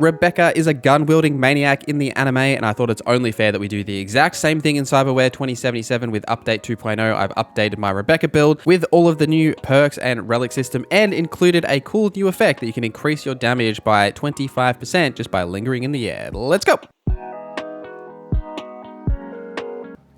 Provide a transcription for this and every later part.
Rebecca is a gun-wielding maniac in the anime, and I thought it's only fair that we do the exact same thing in Cyberware 2077 with Update 2.0. I've updated my Rebecca build with all of the new perks and relic system, and included a cool new effect that you can increase your damage by 25% just by lingering in the air. Let's go!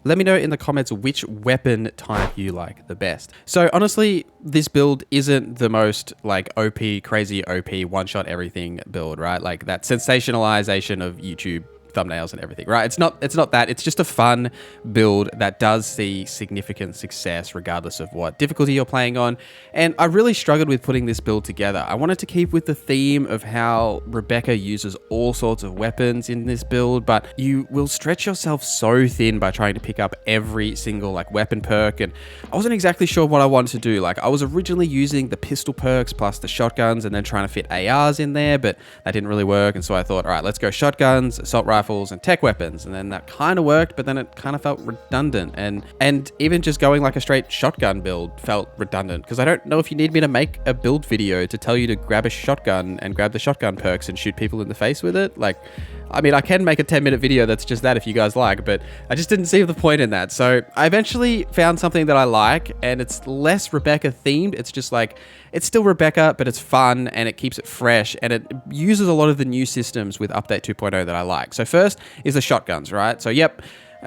Let me know in the comments which weapon type you like the best. So honestly, this build isn't the most like OP, crazy OP, one-shot everything build, right? Like that sensationalization of YouTube thumbnails and everything, right? It's not that. It's just a fun build that does see significant success regardless of what difficulty you're playing on. And I really struggled with putting this build together. I wanted to keep with the theme of how Rebecca uses all sorts of weapons in this build, but you will stretch yourself so thin by trying to pick up every single like weapon perk, and I wasn't exactly sure what I wanted to do. Like I was originally using the pistol perks plus the shotguns and then trying to fit ARs in there, but that didn't really work. And so I thought, all right, let's go shotguns, assault rifles, and tech weapons, and then that kind of worked, but then it kind of felt redundant, and even just going like a straight shotgun build felt redundant, because I don't know if you need me to make a build video to tell you to grab a shotgun and grab the shotgun perks and shoot people in the face with it. Like, I mean, I can make a 10-minute video that's just that if you guys like, but I just didn't see the point in that. So I eventually found something that I like, and it's less Rebecca themed. It's just like, it's still Rebecca, but it's fun and it keeps it fresh, and it uses a lot of the new systems with Update 2.0 that I like. So first is the shotguns, right? So yep,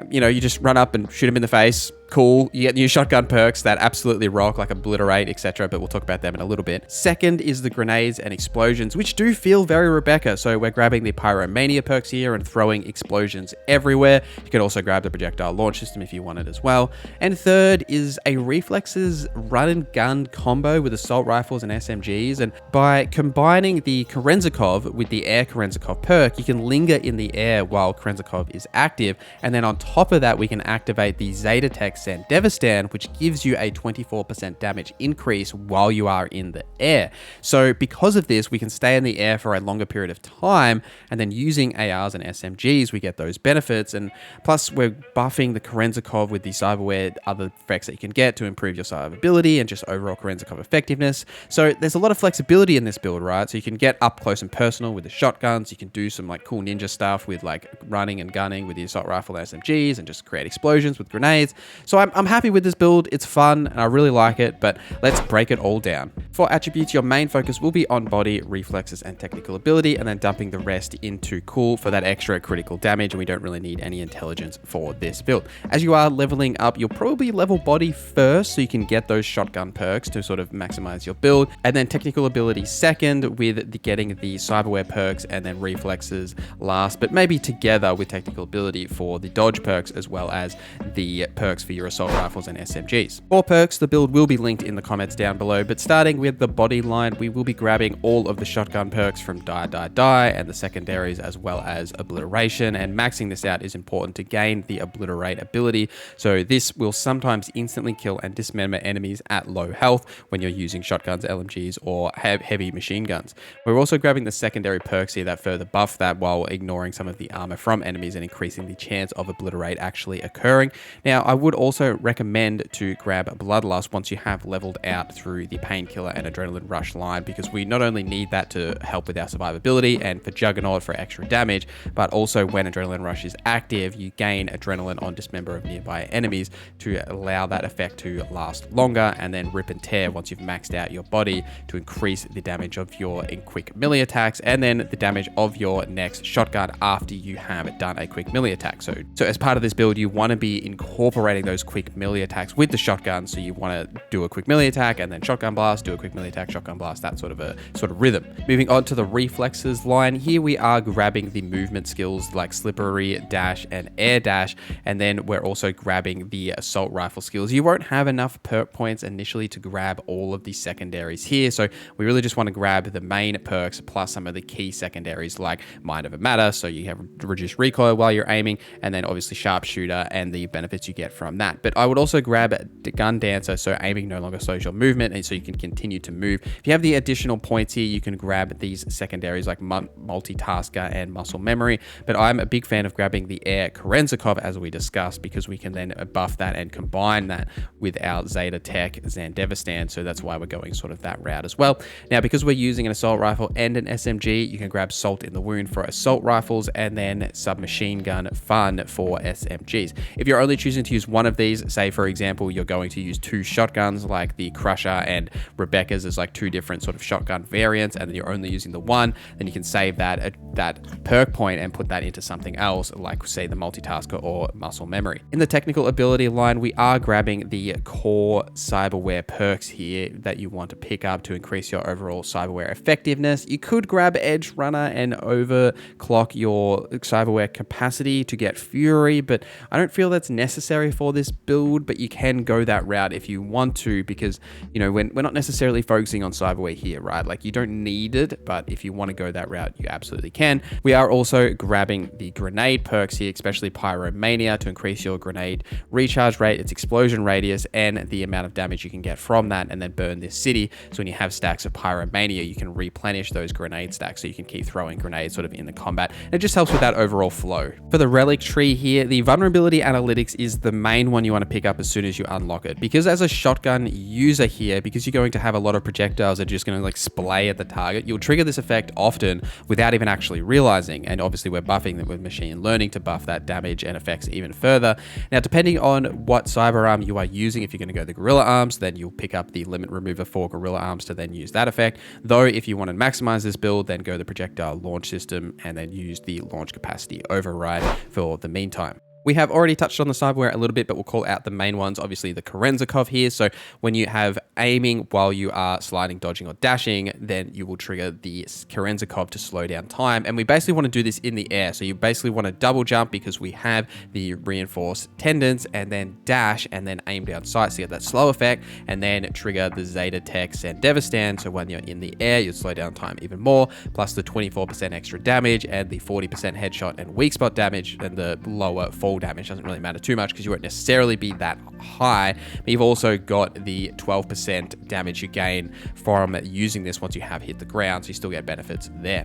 you know, you just run up and shoot them in the face. Cool. You get new shotgun perks that absolutely rock, like obliterate, etc., but we'll talk about them in a little bit. Second is the grenades and explosions, which do feel very Rebecca. So we're grabbing the pyromania perks here and throwing explosions everywhere. You can also grab the projectile launch system if you want it as well. And third is a reflexes run and gun combo with assault rifles and SMGs. And by combining the Kerenzikov with the air Kerenzikov perk, you can linger in the air while Kerenzikov is active. And then on top of that, we can activate the Zeta Tech Sandevistan, which gives you a 24% damage increase while you are in the air. So because of this, we can stay in the air for a longer period of time, and then using ARs and SMGs, we get those benefits. And plus we're buffing the Kerenzikov with the Cyberware other effects that you can get to improve your survivability and just overall Kerenzikov effectiveness. So there's a lot of flexibility in this build, right? So you can get up close and personal with the shotguns. You can do some like cool ninja stuff with like running and gunning with the assault rifle and SMGs, and just create explosions with grenades. So I'm happy with this build. It's fun and I really like it, but let's break it all down. For attributes, your main focus will be on body, reflexes, and technical ability, and then dumping the rest into cool for that extra critical damage, and we don't really need any intelligence for this build. As you are leveling up, you'll probably level body first so you can get those shotgun perks to sort of maximize your build, and then technical ability second with getting the cyberware perks, and then reflexes last, but maybe together with technical ability for the dodge perks as well as the perks for your assault rifles and SMGs. For perks, the build will be linked in the comments down below, but starting with the body line, we will be grabbing all of the shotgun perks from Die and the secondaries as well as obliteration, and maxing this out is important to gain the obliterate ability. So this will sometimes instantly kill and dismember enemies at low health when you're using shotguns, LMGs, or heavy machine guns. We're also grabbing the secondary perks here that further buff that while ignoring some of the armor from enemies and increasing the chance of obliterate actually occurring. Now, I would also recommend to grab Bloodlust once you have leveled out through the Painkiller and Adrenaline Rush line, because we not only need that to help with our survivability and for Juggernaut for extra damage, but also when Adrenaline Rush is active, you gain adrenaline on dismember of nearby enemies to allow that effect to last longer, and then Rip and Tear once you've maxed out your body to increase the damage of your quick melee attacks, and then the damage of your next shotgun after you have done a quick melee attack. So as part of this build, you want to be incorporating those quick melee attacks with the shotgun. So you want to do a quick melee attack and then shotgun blast, do a quick melee attack, shotgun blast, that sort of rhythm. Moving on to the reflexes line, here we are grabbing the movement skills like slippery, dash, and air dash, and then we're also grabbing the assault rifle skills. You won't have enough perk points initially to grab all of the secondaries here, so we really just want to grab the main perks plus some of the key secondaries like Mind Over Matter, so you have reduced recoil while you're aiming, and then obviously sharpshooter and the benefits you get from that. that. But I would also grab the gun dancer, so aiming no longer slows your movement, and so you can continue to move. If you have the additional points here, you can grab these secondaries like multitasker and muscle memory. But I'm a big fan of grabbing the air Kerenzikov, as we discussed, because we can then buff that and combine that with our Zeta Tech Sandevistan. So that's why we're going sort of that route as well. Now, because we're using an assault rifle and an SMG, you can grab Salt in the Wound for assault rifles and then submachine gun fun for SMGs. If you're only choosing to use one of these, say for example, you're going to use 2 shotguns like the Crusher and Rebecca's as like 2 different sort of shotgun variants, and then you're only using the one, then you can save that perk point and put that into something else, like say the multitasker or muscle memory. In the technical ability line, we are grabbing the core Cyberware perks here that you want to pick up to increase your overall Cyberware effectiveness. You could grab Edge Runner and overclock your Cyberware capacity to get Fury, but I don't feel that's necessary for this build, but you can go that route if you want to, because, you know, we're not necessarily focusing on Cyberware here, right? Like, you don't need it, but if you want to go that route, you absolutely can. We are also grabbing the grenade perks here, especially Pyromania, to increase your grenade recharge rate, its explosion radius, and the amount of damage you can get from that, and then burn this city. So when you have stacks of Pyromania, you can replenish those grenade stacks, so you can keep throwing grenades sort of in the combat. And it just helps with that overall flow. For the Relic Tree here, the vulnerability analytics is the main one you want to pick up as soon as you unlock it, because as a shotgun user here, because you're going to have a lot of projectiles that are just going to like splay at the target, you'll trigger this effect often without even actually realizing. And obviously we're buffing them with machine learning to buff that damage and effects even further. Now, depending on what cyber arm you are using, if you're going to go the gorilla arms, then you'll pick up the limit remover for gorilla arms to then use that effect. Though if you want to maximize this build, then go the projectile launch system and then use the launch capacity override for the meantime. We have already touched on the Cyberware a little bit, but we'll call out the main ones. Obviously, the Kerenzikov here. So when you have aiming while you are sliding, dodging, or dashing, then you will trigger the Kerenzikov to slow down time. And we basically want to do this in the air. So you basically want to double jump because we have the reinforced tendons, and then dash and then aim down sight to get that slow effect, and then trigger the Zeta Tech Sandevistan. So when you're in the air, you'll slow down time even more, plus the 24% extra damage and the 40% headshot and weak spot damage, and the lower fall damage doesn't really matter too much because you won't necessarily be that high. But you've also got the 12% damage you gain from using this once you have hit the ground, so you still get benefits there.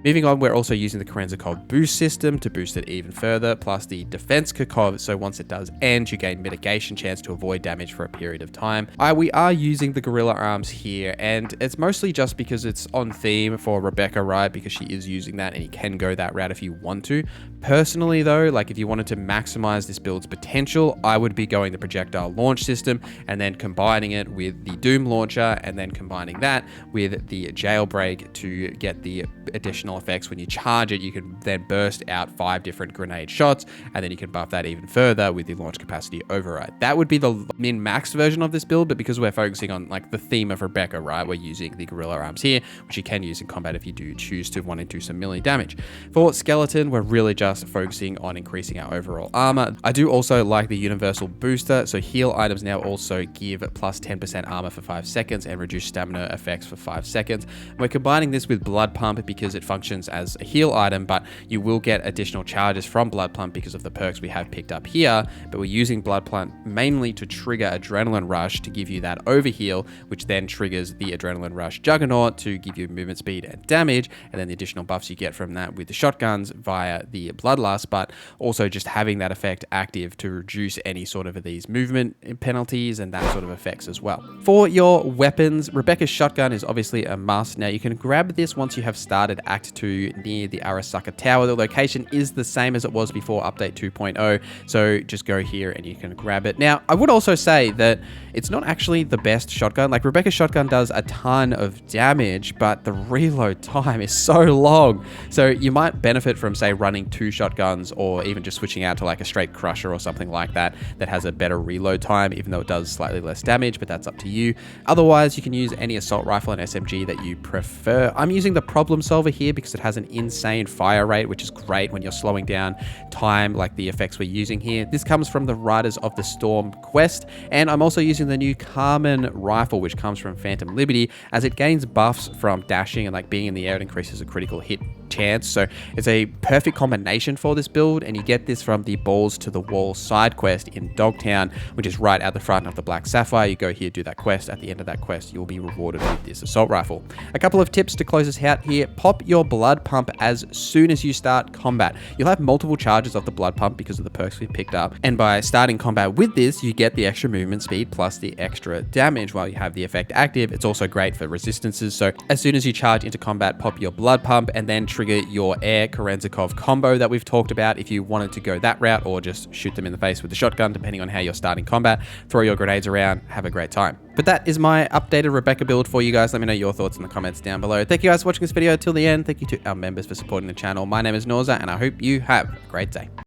Moving on, we're also using the Kerenzikov boost system to boost it even further, plus the defense Kikov, so once it does end, you gain mitigation chance to avoid damage for a period of time. We are using the gorilla arms here, and it's mostly just because it's on theme for Rebecca, right? Because she is using that, and you can go that route if you want to. Personally though, like if you wanted to maximize this build's potential, I would be going the projectile launch system and then combining it with the Doom launcher, and then combining that with the jailbreak to get the additional effects. When you charge it, you can then burst out 5 different grenade shots, and then you can buff that even further with the launch capacity override. That would be the min-max version of this build, but because we're focusing on like the theme of Rebecca, right, we're using the gorilla arms here, which you can use in combat if you do choose to want to do some melee damage. For skeleton, we're really just focusing on increasing our overall armor. I do also like the universal booster, so heal items now also give plus 10% armor for 5 seconds and reduce stamina effects for 5 seconds. We're combining this with blood pump because it functions as a heal item, but you will get additional charges from blood pump because of the perks we have picked up here. But we're using blood pump mainly to trigger adrenaline rush to give you that overheal, which then triggers the adrenaline rush juggernaut to give you movement speed and damage, and then the additional buffs you get from that with the shotguns via the bloodlust, but also just having that effect active to reduce any sort of these movement penalties and that sort of effects as well. For your weapons, Rebecca's shotgun is obviously a must. Now you can grab this once you have started Act 2 near the Arasaka Tower. The location is the same as it was before Update 2.0, so just go here and you can grab it. Now, I would also say that it's not actually the best shotgun. Like, Rebecca's shotgun does a ton of damage, but the reload time is so long. So you might benefit from, say, running 2 shotguns, or even just switching out to like a straight Crusher or something like that that has a better reload time, even though it does slightly less damage, but that's up to you. Otherwise, you can use any assault rifle and SMG that you prefer. I'm using the Problem Solver here because it has an insane fire rate, which is great when you're slowing down time like the effects we're using here. This comes from the Riders of the Storm quest, and I'm also using the new Carmen rifle, which comes from Phantom Liberty, as it gains buffs from dashing and like being in the air. It increases a critical hit chance. So it's a perfect combination for this build, and you get this from the Balls to the Wall side quest in Dogtown, which is right at the front of the Black Sapphire. You go here, do that quest. At the end of that quest, you'll be rewarded with this assault rifle. A couple of tips to close us out here. Pop your blood pump as soon as you start combat. You'll have multiple charges of the blood pump because of the perks we've picked up, and by starting combat with this, you get the extra movement speed plus the extra damage while you have the effect active. It's also great for resistances. So as soon as you charge into combat, pop your blood pump and then trigger your air Kerenzikov combo that we've talked about if you wanted to go that route, or just shoot them in the face with the shotgun depending on how you're starting combat. Throw your grenades around, have a great time. But that is my updated Rebecca build for you guys. Let me know your thoughts in the comments down below. Thank you guys for watching this video till the end. Thank you to our members for supporting the channel. My name is NorZZa, and I hope you have a great day.